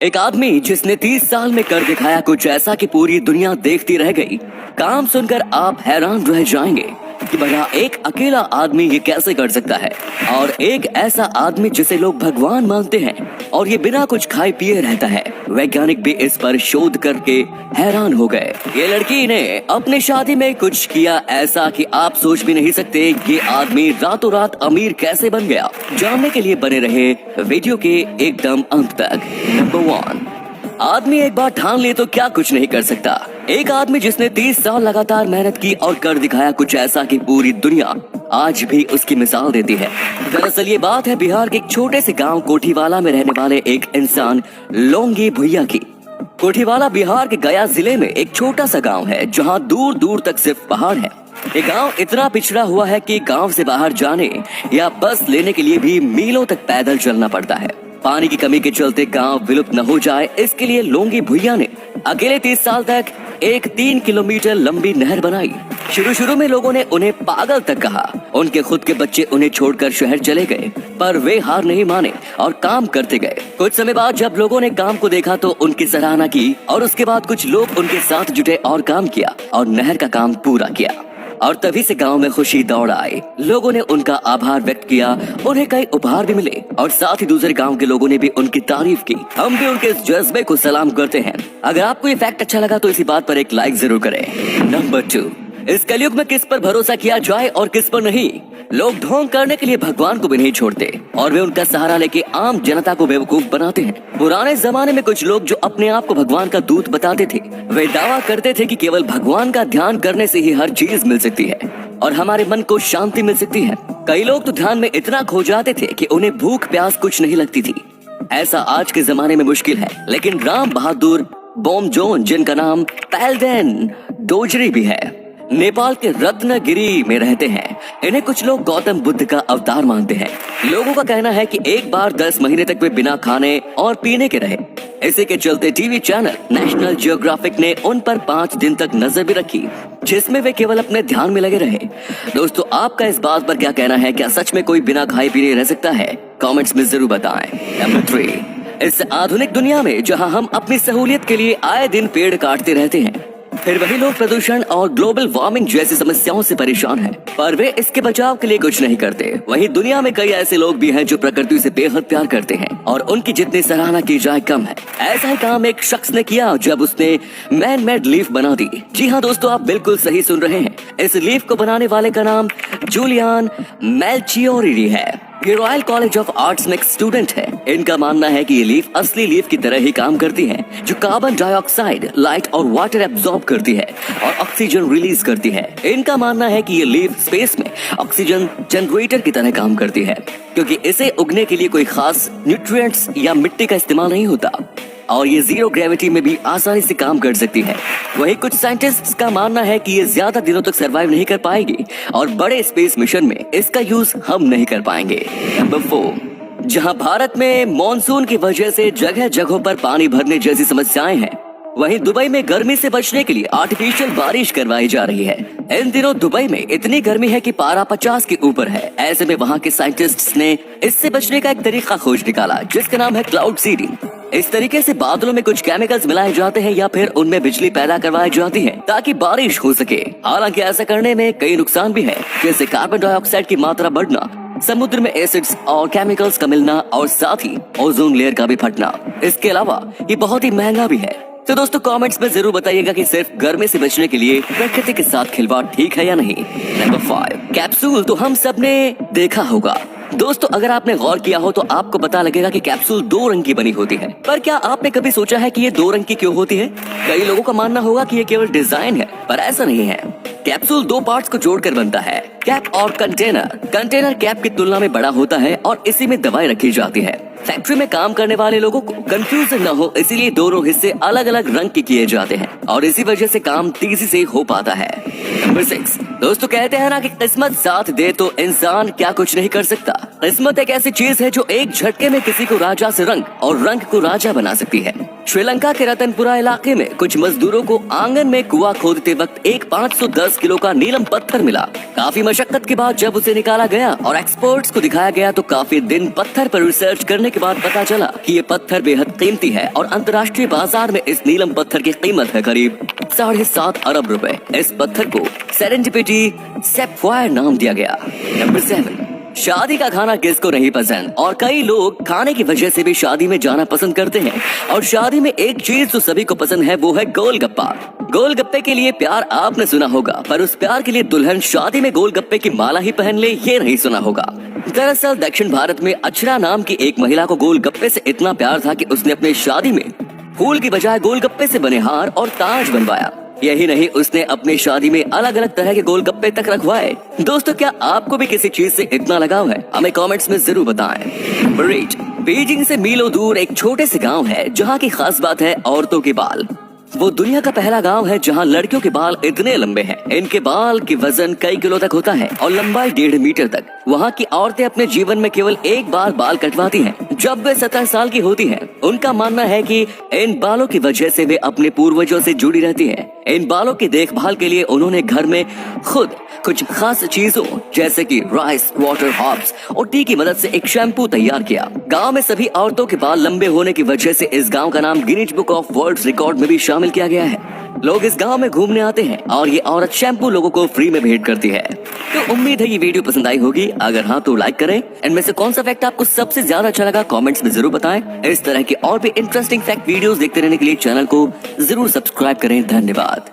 एक आदमी जिसने 30 साल में कर दिखाया कुछ ऐसा कि पूरी दुनिया देखती रह गई। काम सुनकर आप हैरान रह जाएंगे कि भला एक अकेला आदमी ये कैसे कर सकता है। और एक ऐसा आदमी जिसे लोग भगवान मानते हैं और ये बिना कुछ खाए पिए रहता है। वैज्ञानिक भी इस पर शोध करके हैरान हो गए। ये लड़की ने अपनी शादी में कुछ किया ऐसा कि आप सोच भी नहीं सकते ये आदमी रातों रात अमीर कैसे बन गया। जानने के लिए बने रहे वीडियो के एकदम अंत तक। नंबर 1, आदमी एक बार ठान ले तो क्या कुछ नहीं कर सकता। एक आदमी जिसने 30 साल लगातार मेहनत की और कर दिखाया कुछ ऐसा कि पूरी दुनिया आज भी उसकी मिसाल देती है। दरअसल ये बात है बिहार के एक छोटे से गांव कोठीवाला में रहने वाले एक इंसान लोंगी भुइया की। कोठीवाला बिहार के गया जिले में एक छोटा सा गांव है जहां दूर दूर तक सिर्फ पहाड़ है। ये गांव इतना पिछड़ा हुआ है कि गांव से बाहर जाने या बस लेने के लिए भी मीलों तक पैदल चलना पड़ता है। पानी की कमी के चलते गांव विलुप्त न हो जाए इसके लिए लोंगी भुइया ने अकेले 30 साल तक एक 3 किलोमीटर लंबी नहर बनाई। शुरू में लोगों ने उन्हें पागल तक कहा। उनके खुद के बच्चे उन्हें छोड़कर शहर चले गए पर वे हार नहीं माने और काम करते गए। कुछ समय बाद जब लोगों ने काम को देखा तो उनकी सराहना की और उसके बाद कुछ लोग उनके साथ जुटे और काम किया और नहर का काम पूरा किया। और तभी से गांव में खुशी दौड़ आई। लोगों ने उनका आभार व्यक्त किया, उन्हें कई उपहार भी मिले और साथ ही दूसरे गांव के लोगों ने भी उनकी तारीफ की। हम भी उनके इस जज्बे को सलाम करते हैं। अगर आपको ये फैक्ट अच्छा लगा तो इसी बात पर एक लाइक जरूर करें। नंबर 2, इस कलयुग में किस पर भरोसा किया जाए और किस पर नहीं। लोग ढोंग करने के लिए भगवान को भी नहीं छोड़ते और वे उनका सहारा लेके आम जनता को बेवकूफ बनाते हैं। पुराने जमाने में कुछ लोग जो अपने आप को भगवान का दूत बताते थे वे दावा करते थे कि केवल भगवान का ध्यान करने से ही हर चीज मिल सकती है और हमारे मन को शांति मिल सकती है। कई लोग तो ध्यान में इतना खो जाते थे कि उन्हें भूख प्यास कुछ नहीं लगती थी। ऐसा आज के जमाने में मुश्किल है, लेकिन राम बहादुर बोमजोन जिनका नाम पैलडेन डोजरी भी है, नेपाल के रत्नगिरी में रहते हैं। इन्हें कुछ लोग गौतम बुद्ध का अवतार मानते हैं। लोगों का कहना है कि एक बार 10 महीने तक वे बिना खाने और पीने के रहे। इसी के चलते टीवी चैनल नेशनल जियोग्राफिक ने उन पर 5 दिन तक नजर भी रखी जिसमें वे केवल अपने ध्यान में लगे रहे। दोस्तों, आपका इस बात पर क्या कहना है? क्या सच में कोई बिना खाए पीने रह सकता है? कमेंट्स में जरूर बताएं। नंबर 3, इस आधुनिक दुनिया में जहां हम अपनी सहूलियत के लिए आए दिन पेड़ काटते रहते हैं फिर वही लोग प्रदूषण और ग्लोबल वार्मिंग जैसी समस्याओं से परेशान हैं, पर वे इसके बचाव के लिए कुछ नहीं करते। वहीं दुनिया में कई ऐसे लोग भी हैं जो प्रकृति से बेहद प्यार करते हैं और उनकी जितनी सराहना की जाए कम है। ऐसा ही काम एक शख्स ने किया जब उसने मैन मेड लीफ बना दी। जी हाँ दोस्तों, आप बिल्कुल सही सुन रहे हैं। इस लीफ को बनाने वाले का नाम जूलियन मेल्चियोरी है। ये रॉयल कॉलेज ऑफ आर्ट्स में एक स्टूडेंट है। इनका मानना है कि ये लीफ असली लीफ की तरह ही काम करती है जो कार्बन डाइऑक्साइड, लाइट और वाटर एब्जॉर्ब करती है और ऑक्सीजन रिलीज करती है। इनका मानना है कि ये लीफ स्पेस में ऑक्सीजन जनरेटर की तरह काम करती है क्योंकि इसे उगने के लिए कोई खास न्यूट्रिएंट्स या मिट्टी का इस्तेमाल नहीं होता और ये जीरो ग्रेविटी में भी आसानी से काम कर सकती है। वहीं कुछ साइंटिस्ट्स का मानना है कि ये ज्यादा दिनों तक सरवाइव नहीं कर पाएगी और बड़े स्पेस मिशन में इसका यूज हम नहीं कर पाएंगे। नंबर 4, जहां भारत में मॉनसून की वजह से जगह जगहों पर पानी भरने जैसी समस्याएं हैं, वहीं दुबई में गर्मी से बचने के लिए आर्टिफिशियल बारिश करवाई जा रही है। इन दिनों दुबई में इतनी गर्मी है कि पारा 50 के ऊपर है। ऐसे में वहां के साइंटिस्ट्स ने इससे बचने का एक तरीका खोज निकाला जिसका नाम है क्लाउड सीडिंग। इस तरीके से बादलों में कुछ केमिकल्स मिलाए जाते हैं या फिर उनमें बिजली पैदा करवाई जाती है ताकि बारिश हो सके। हालांकि ऐसा करने में कई नुकसान भी है, जैसे कार्बन डाइऑक्साइड की मात्रा बढ़ना, समुद्र में एसिड्स और केमिकल्स का मिलना और साथ ही ओजोन लेयर का भी फटना। इसके अलावा ये बहुत ही महंगा भी है। तो दोस्तों, कमेंट्स में जरूर बताइएगा कि सिर्फ गर्मी से बचने के लिए प्रकृति के साथ खिलवाड़ ठीक है या नहीं। नंबर 5, कैप्सूल तो हम सब ने देखा होगा। दोस्तों, अगर आपने गौर किया हो तो आपको पता लगेगा कि कैप्सूल 2 रंग की बनी होती है। पर क्या आपने कभी सोचा है कि ये 2 रंग की क्यों होती है? कई लोगों का मानना होगा कि ये केवल डिजाइन है, पर ऐसा नहीं है। कैप्सूल 2 पार्ट्स को जोड़कर बनता है, कैप और कंटेनर। कंटेनर कैप की तुलना में बड़ा होता है और इसी में दवाई रखी जाती है। फैक्ट्री में काम करने वाले लोगों को कंफ्यूजन न हो इसीलिए दोनों हिस्से अलग अलग रंग के किए जाते हैं और इसी वजह से काम तेजी से हो पाता है। नंबर 6, दोस्तों कहते हैं ना कि किस्मत साथ दे तो इंसान क्या कुछ नहीं कर सकता। किस्मत एक ऐसी चीज है जो एक झटके में किसी को राजा से रंग और रंग को राजा बना सकती है। श्रीलंका के रतनपुरा इलाके में कुछ मजदूरों को आंगन में कुआं खोदते वक्त एक 510 किलो का नीलम पत्थर मिला। काफी मशक्कत के बाद जब उसे निकाला गया और एक्सपर्ट्स को दिखाया गया तो काफी दिन पत्थर पर रिसर्च करने के के बाद पता चला कि ये पत्थर बेहद कीमती है और अंतर्राष्ट्रीय बाजार में इस नीलम पत्थर की कीमत है करीब 7.5 अरब रुपए। इस पत्थर को सेरेंडिपिटी सैफायर नाम दिया गया। नंबर 7, शादी का खाना किसको नहीं पसंद, और कई लोग खाने की वजह से भी शादी में जाना पसंद करते हैं। और शादी में एक चीज जो सभी को पसंद है वो है गोलगप्पा। गोलगप्पे के लिए प्यार आपने सुना होगा, पर उस प्यार के लिए दुल्हन शादी में गोलगप्पे की माला ही पहन ले ये नहीं सुना होगा। दरअसल दक्षिण भारत में अक्षरा नाम की एक महिला को गोलगप्पे से इतना प्यार था कि उसने अपनी शादी में फूल की बजाय गोलगप्पे से बने हार और ताज बनवाया। यही नहीं, उसने अपनी शादी में अलग अलग तरह के गोलगप्पे तक रखवाए। दोस्तों, क्या आपको भी किसी चीज से इतना लगाव है? हमें कमेंट्स में जरूर बताएं। नंबर 8, बीजिंग से मीलों दूर एक छोटे से गांव है जहां की खास बात है औरतों के बाल। वो दुनिया का पहला गांव है जहां लड़कियों के बाल इतने लंबे हैं। इनके बाल की वजन कई किलो तक होता है और लंबाई 1.5 मीटर तक। वहां की औरतें अपने जीवन में केवल एक बार बाल कटवाती हैं, जब वे 17 साल की होती हैं। उनका मानना है कि इन बालों की वजह से वे अपने पूर्वजों से जुड़ी रहती हैं। इन बालों की देखभाल के लिए उन्होंने घर में खुद कुछ खास चीजों जैसे कि राइस वाटर हर्ब्स और टी की मदद से एक शैम्पू तैयार किया। गांव में सभी औरतों के बाल लंबे होने की वजह से इस गांव का नाम Guinness book of world record में भी शामिल किया गया है। लोग इस गांव में घूमने आते हैं और ये औरत शैम्पू लोगों को फ्री में भेंट करती है। तो उम्मीद है ये वीडियो पसंद आई होगी। अगर हाँ तो लाइक करें। इनमें से कौन सा फैक्ट आपको सबसे ज्यादा अच्छा लगा कमेंट्स में जरूर बताएं। इस तरह के और भी इंटरेस्टिंग फैक्ट वीडियोस देखते रहने के लिए चैनल को जरूर सब्सक्राइब करें। धन्यवाद।